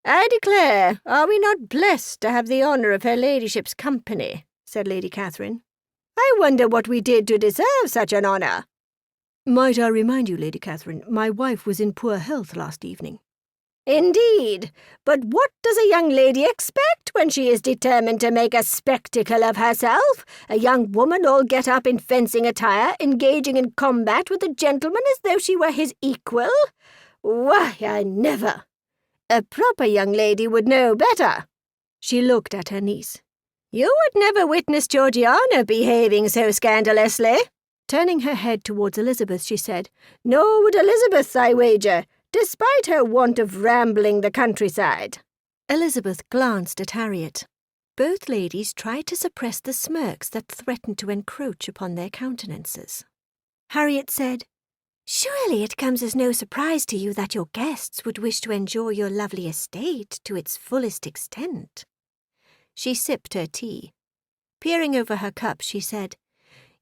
"I declare, are we not blessed to have the honour of her ladyship's company?" said Lady Catherine. "I wonder what we did to deserve such an honour." "Might I remind you, Lady Catherine, my wife was in poor health last evening." "Indeed, but what does a young lady expect when she is determined to make a spectacle of herself? A young woman all get up in fencing attire, engaging in combat with a gentleman as though she were his equal? Why, I never! A proper young lady would know better." She looked at her niece. "You would never witness Georgiana behaving so scandalously." Turning her head towards Elizabeth, she said, "Nor would Elizabeth, I wager, despite her want of rambling the countryside." Elizabeth glanced at Harriette. Both ladies tried to suppress the smirks that threatened to encroach upon their countenances. Harriette said, "Surely it comes as no surprise to you that your guests would wish to enjoy your lovely estate to its fullest extent." She sipped her tea. Peering over her cup, she said,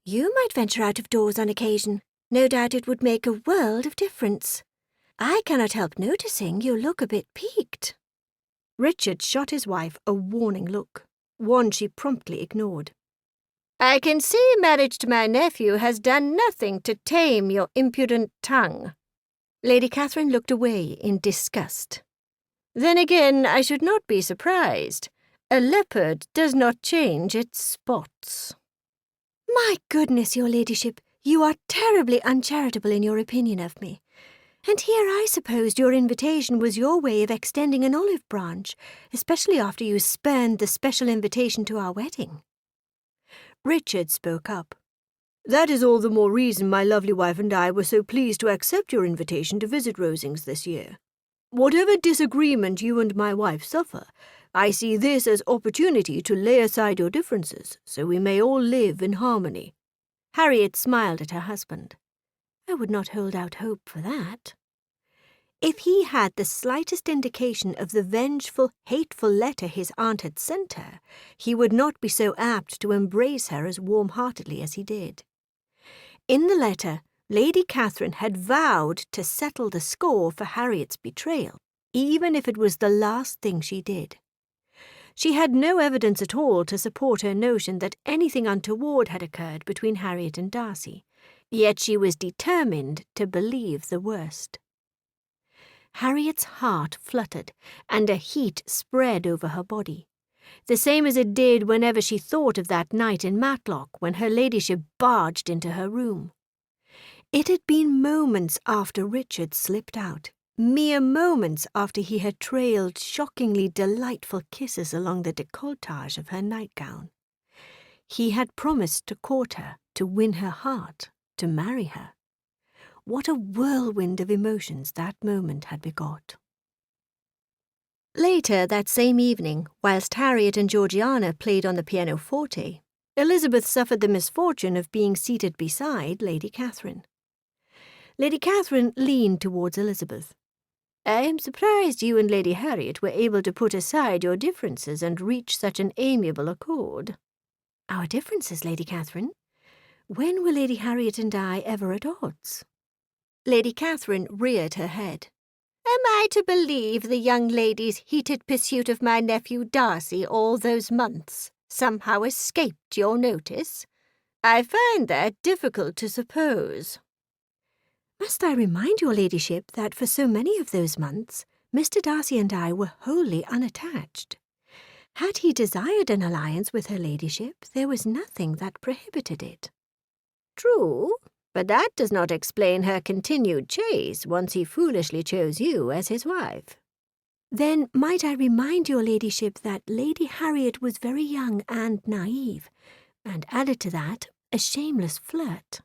"You might venture out of doors on occasion. No doubt it would make a world of difference. I cannot help noticing you look a bit piqued." Richard shot his wife a warning look, one she promptly ignored. "I can see marriage to my nephew has done nothing to tame your impudent tongue." Lady Catherine looked away in disgust. "Then again, I should not be surprised. A leopard does not change its spots." "My goodness, your ladyship, you are terribly uncharitable in your opinion of me. And here I supposed your invitation was your way of extending an olive branch, especially after you spurned the special invitation to our wedding." Richard spoke up. "That is all the more reason my lovely wife and I were so pleased to accept your invitation to visit Rosings this year. Whatever disagreement you and my wife suffer, I see this as opportunity to lay aside your differences, so we may all live in harmony." Harriette smiled at her husband. "I would not hold out hope for that." If he had the slightest indication of the vengeful, hateful letter his aunt had sent her, he would not be so apt to embrace her as warm-heartedly as he did. In the letter, Lady Catherine had vowed to settle the score for Harriette's betrayal, even if it was the last thing she did. She had no evidence at all to support her notion that anything untoward had occurred between Harriette and Darcy, yet she was determined to believe the worst. Harriette's heart fluttered, and a heat spread over her body, the same as it did whenever she thought of that night in Matlock when her ladyship barged into her room. It had been moments after Richard slipped out, mere moments after he had trailed shockingly delightful kisses along the décolletage of her nightgown. He had promised to court her, to win her heart, to marry her. What a whirlwind of emotions that moment had begot. Later that same evening, whilst Harriette and Georgiana played on the pianoforte, Elizabeth suffered the misfortune of being seated beside Lady Catherine. Lady Catherine leaned towards Elizabeth. "I am surprised you and Lady Harriette were able to put aside your differences and reach such an amiable accord." "Our differences, Lady Catherine? When were Lady Harriette and I ever at odds?" Lady Catherine reared her head. "Am I to believe the young lady's heated pursuit of my nephew Darcy all those months somehow escaped your notice? I find that difficult to suppose." "Must I remind your ladyship that for so many of those months Mr. Darcy and I were wholly unattached. Had he desired an alliance with her ladyship, there was nothing that prohibited it." "True, but that does not explain her continued chase once he foolishly chose you as his wife." "Then might I remind your ladyship that Lady Harriette was very young and naive, and added to that, a shameless flirt.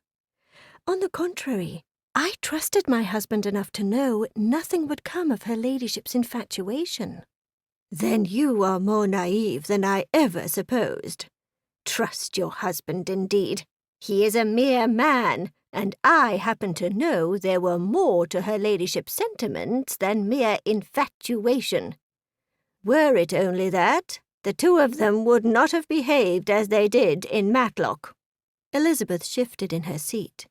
On the contrary, I trusted my husband enough to know nothing would come of her ladyship's infatuation." "Then you are more naive than I ever supposed. Trust your husband, indeed. He is a mere man, and I happen to know there were more to her ladyship's sentiments than mere infatuation. Were it only that, the two of them would not have behaved as they did in Matlock." Elizabeth shifted in her seat.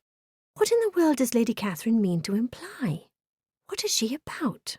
What in the world does Lady Catherine mean to imply? What is she about?